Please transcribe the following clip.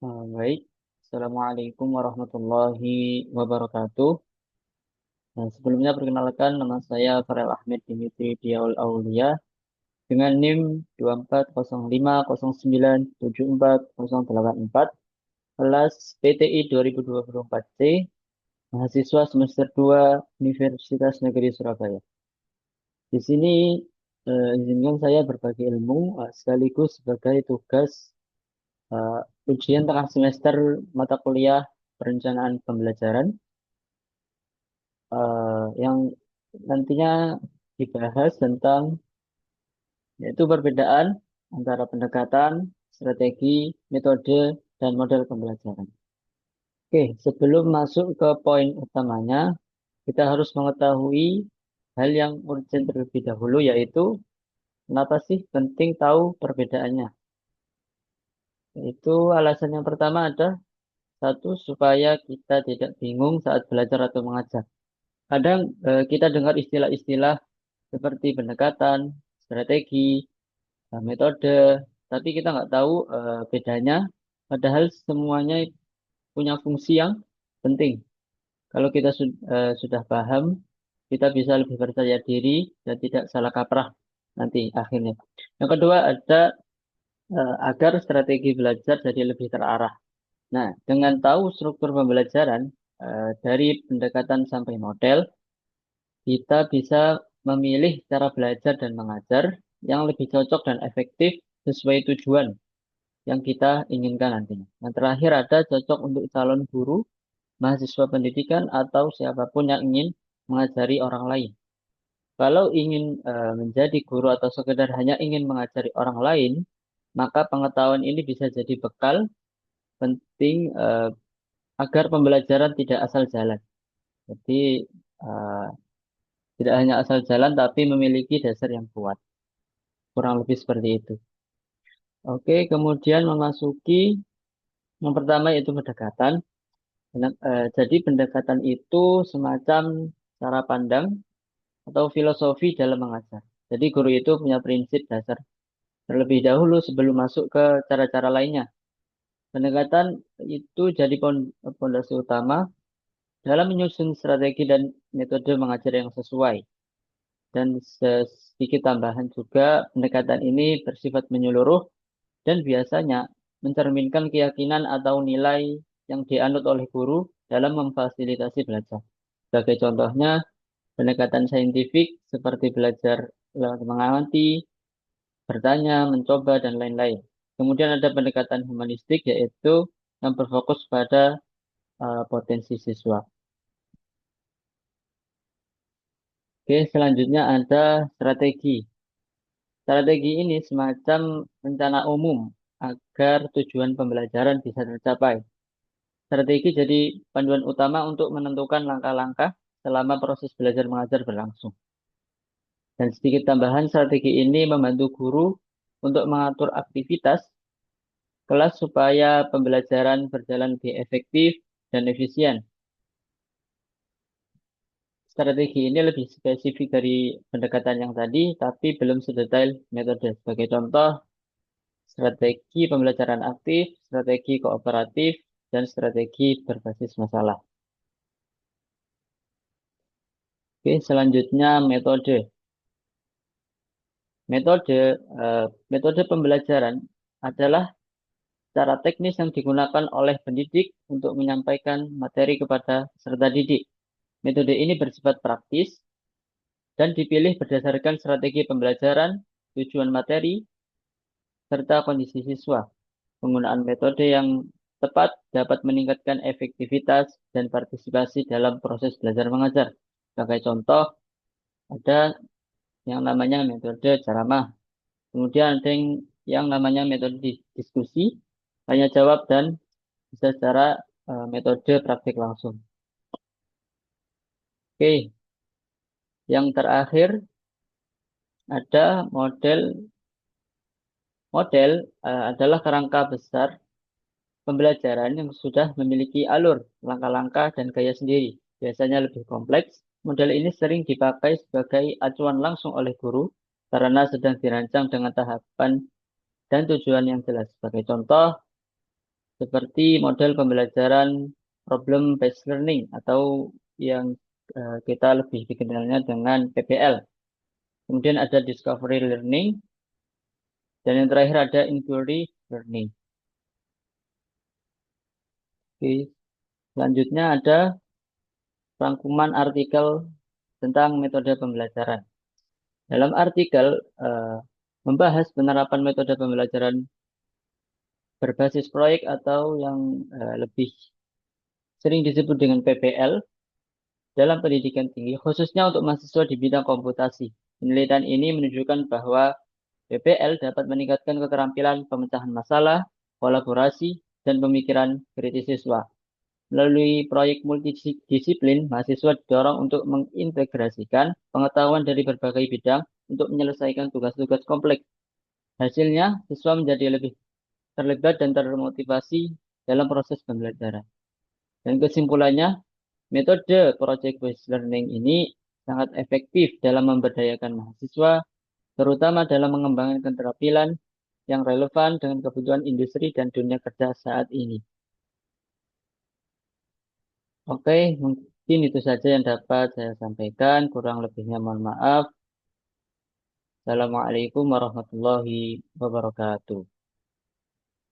Baik, Assalamualaikum warahmatullahi wabarakatuh. Nah, sebelumnya perkenalkan nama saya Farel Ahmed Dimitri Diaul Aulia dengan NIM 2405097404 kelas PTI 2024C, mahasiswa semester 2 Universitas Negeri Surabaya. Di sini izinkan saya berbagi ilmu sekaligus sebagai tugas eh, ujian tengah semester mata kuliah perencanaan pembelajaran yang nantinya dibahas tentang yaitu perbedaan antara pendekatan, strategi, metode, dan model pembelajaran. Oke, sebelum masuk ke poin utamanya, kita harus mengetahui hal yang urgent terlebih dahulu, yaitu kenapa sih penting tahu perbedaannya. Yaitu alasan yang pertama ada satu, supaya kita tidak bingung saat belajar atau mengajar. Kadang kita dengar istilah-istilah seperti pendekatan, strategi, metode, tapi kita nggak tahu bedanya, padahal semuanya punya fungsi yang penting. Kalau kita sudah paham, kita bisa lebih percaya diri dan tidak salah kaprah nanti akhirnya. Yang kedua ada agar strategi belajar jadi lebih terarah. Nah, dengan tahu struktur pembelajaran dari pendekatan sampai model, kita bisa memilih cara belajar dan mengajar yang lebih cocok dan efektif sesuai tujuan yang kita inginkan nantinya. Yang terakhir ada cocok untuk calon guru, mahasiswa pendidikan, atau siapapun yang ingin mengajari orang lain. Kalau ingin menjadi guru atau sekedar hanya ingin mengajari orang lain, maka pengetahuan ini bisa jadi bekal penting agar pembelajaran tidak asal jalan. Jadi eh, tidak hanya asal jalan, tapi memiliki dasar yang kuat. Kurang lebih seperti itu. Oke, kemudian memasuki yang pertama yaitu pendekatan. Jadi pendekatan itu semacam cara pandang atau filosofi dalam mengajar. Jadi guru itu punya prinsip dasar terlebih dahulu sebelum masuk ke cara-cara lainnya. Pendekatan itu jadi pondasi utama dalam menyusun strategi dan metode mengajar yang sesuai. Dan sedikit tambahan juga, pendekatan ini bersifat menyeluruh dan biasanya mencerminkan keyakinan atau nilai yang dianut oleh guru dalam memfasilitasi belajar. Sebagai contohnya, pendekatan saintifik seperti belajar lewat mengamati, bertanya, mencoba, dan lain-lain. Kemudian ada pendekatan humanistik yaitu yang berfokus pada potensi siswa. Oke, selanjutnya ada strategi. Strategi ini semacam rencana umum agar tujuan pembelajaran bisa tercapai. Strategi jadi panduan utama untuk menentukan langkah-langkah selama proses belajar mengajar berlangsung. Dan sedikit tambahan, strategi ini membantu guru untuk mengatur aktivitas kelas supaya pembelajaran berjalan lebih efektif dan efisien. Strategi ini lebih spesifik dari pendekatan yang tadi, tapi belum sedetail metode. Sebagai contoh, strategi pembelajaran aktif, strategi kooperatif, dan strategi berbasis masalah. Oke, selanjutnya metode. Metode metode pembelajaran adalah cara teknis yang digunakan oleh pendidik untuk menyampaikan materi kepada peserta didik. Metode ini bersifat praktis dan dipilih berdasarkan strategi pembelajaran, tujuan materi, serta kondisi siswa. Penggunaan metode yang tepat dapat meningkatkan efektivitas dan partisipasi dalam proses belajar mengajar. Sebagai contoh, ada yang namanya metode ceramah. Kemudian ada yang namanya metode diskusi, tanya jawab, dan bisa secara metode praktik langsung. Oke, yang terakhir ada model. Model adalah kerangka besar pembelajaran yang sudah memiliki alur, langkah-langkah, dan gaya sendiri. Biasanya lebih kompleks. Model ini sering dipakai sebagai acuan langsung oleh guru karena sedang dirancang dengan tahapan dan tujuan yang jelas. Sebagai contoh, seperti model pembelajaran problem based learning atau yang kita lebih dikenalnya dengan PBL. Kemudian ada discovery learning dan yang terakhir ada inquiry learning. Oke, selanjutnya ada rangkuman artikel tentang metode pembelajaran. Dalam artikel membahas penerapan metode pembelajaran berbasis proyek atau yang lebih sering disebut dengan PBL dalam pendidikan tinggi, khususnya untuk mahasiswa di bidang komputasi. Penelitian ini menunjukkan bahwa PBL dapat meningkatkan keterampilan pemecahan masalah, kolaborasi, dan pemikiran kritis siswa. Melalui proyek multidisiplin, mahasiswa didorong untuk mengintegrasikan pengetahuan dari berbagai bidang untuk menyelesaikan tugas-tugas kompleks. Hasilnya, siswa menjadi lebih terlibat dan termotivasi dalam proses pembelajaran. Dan kesimpulannya, metode project-based learning ini sangat efektif dalam memberdayakan mahasiswa, terutama dalam mengembangkan keterampilan yang relevan dengan kebutuhan industri dan dunia kerja saat ini. Oke, mungkin itu saja yang dapat saya sampaikan. Kurang lebihnya mohon maaf. Assalamualaikum warahmatullahi wabarakatuh.